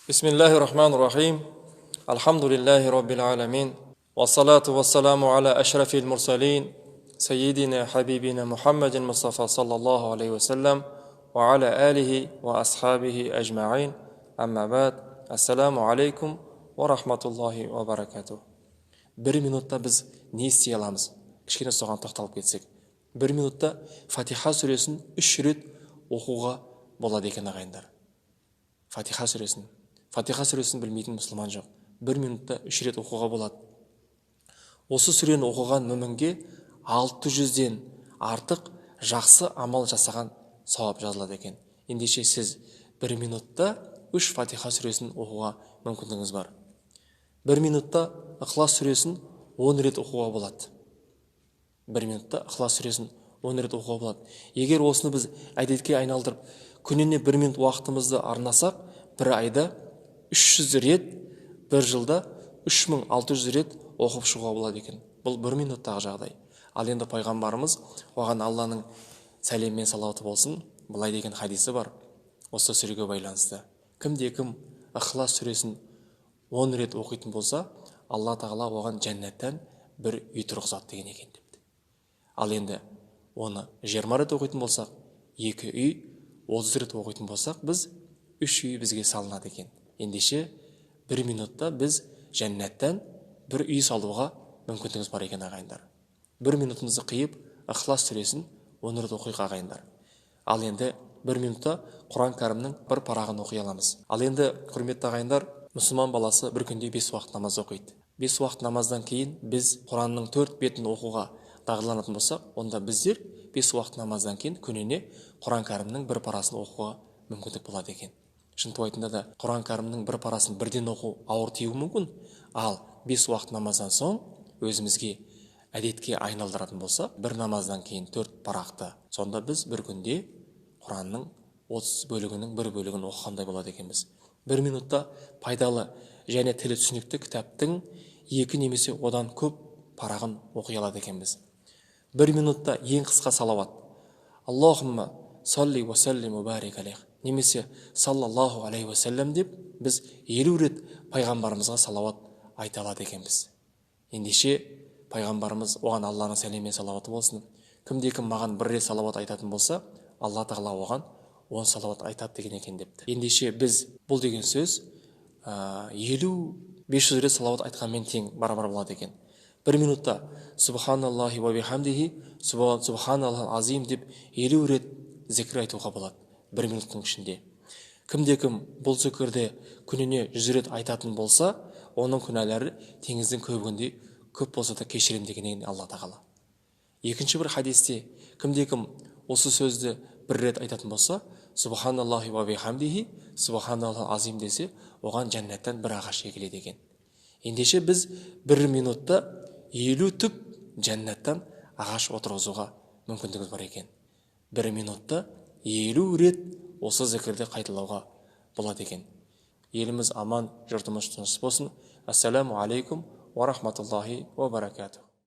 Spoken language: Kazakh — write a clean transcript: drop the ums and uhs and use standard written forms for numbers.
Bismillahirrahmanirrahim. Alhamdulillahi rabbil alamin. Wassalatu wassalamu ala ashrafil mursalin. Sayyidina habibina Muhammadin Mustafa sallallahu alaihi wasallam. Wa ala alihi wa ashabihi ajma'in. Amma ba'd. Assalamu alaikum wa rahmatullahi wa barakatuh. Bir minutта біз не істей аламыз? Кішкене соған тоқталып кетсек. Bir минутта Фатиха сүресін 3 рет оқуға болады екен ағайындар. Фатиха сүресін білмейтін мұсылман жоқ. 1 минутта 3 рет оқуға болады. Осы сүрені оқыған мүмінге 600-ден артық жақсы амал жасаған сауап жазылады екен. Ендеше сіз 1 минутта 3 Фатиха сүресін оқуға мүмкіндігіңіз бар. 1 минутта Ықылас сүресін 10 рет оқуға болады. 1 минутта Ықылас сүресін 10 рет оқуға болады. Егер осыны біз әдетке айналдырып, күніне 1 минут уақытымызды арнасақ, бір айда 300 рет, бір жылда 3600 рет оқып шығуға болады екен. Бұл 1 минуттағы жағдай. Ал енді пайғамбарымыз, оған Алланың сәлем мен салауаты болсын, былай деген хадисі бар. Осы сүреге байланысты. Кімде-кім Ықылас сүресін 10 рет оқитын болса, Алла тағала оған жәннаттан бір үй тұрғызады деген екен депті. Ал енді оны 20 рет оқитын болсақ, 2 үй, 30 рет оқитын болсақ, біз 3 үй бізге салынады екен. Ендеше 1 минутта біз жәннаттан бір үй салуға мүмкіндігіміз бар екен ағайындар. 1 минутымызды қиып, Ықылас сүресін 10 рет оқиық ағайындар. Ал енді 1 минутта Құран кәрімнің бір парағын оқи аламыз. Ал енді құрметті ағайындар, мұсылман баласы бір күнде 5 уақыт намаз оқиды. 5 уақыт намаздан кейін біз Құранның 4 бетін оқуға дағдыланатын болсақ, онда біздер 5 уақыт намаздан кейін күніне Құран кәрімнің бір парасын оқуға мүмкіндік болады екен. Шынтуайтында да Құран кәрімнің бір парасын бірден оқу ауыр тиюі мүмкін, ал 5 уақыт намаздан соң өзімізге әдетке айналдыратын болса, бір намаздан кейін 4 парақты, сонда біз бір күнде Құранның 30 бөлігінің бір бөлігін оқығандай болады екенбіз. 1 минутта пайдалы және тілі түсінікті кітаптың 2 немесе одан көп парағын оқи алады екенбіз. 1 минутта ең қысқа салауат. Аллахумма салли ва саллим ва барик алейх. Немесе саллаллаху алейхи ва саллям деп біз 50 рет пайғамбарымызға салауат айта алады екенбіз. Ендеше пайғамбарымыз, оған Алланың сәлемі мен салауаты болсын. Кімде-кім маған 1 рет салауат айтатын болса, Алла тағала оған 10 салауат айтады деген екен депті. Ендеше біз бұл деген сөз 50-500 рет салауат айтқанмен тең барабар болады екен. 1 минутта Субханаллахи ва бихамдихи, Субханаллахил азим деп 50 рет зікір айтуға болады 1 минуттың ішінде. Кімде-кім бұл зікірді күніне 100 рет айтатын болса, оның күнәлары теңіздің көбігіндей көп болса да кешірем деген Алла тағала. Екінші бір хадисте кімде-кім осы сөзді 1 рет айтатын болса, Субханаллахи ва бихамдихи, Субханаллахил азим десе, оған жәннаттан бір ағаш егіледі екен. Ендеше біз 1 минутта 50 түп жәннаттан ағаш отырғызуға мүмкіндігіміз бар екен. 1 минутта 50 рет осы зікірді қайталауға болады екен. Еліміз аман, жұртымыз тыныш болсын. Ассаламу алейкум ва рахматуллахи ва баракатух.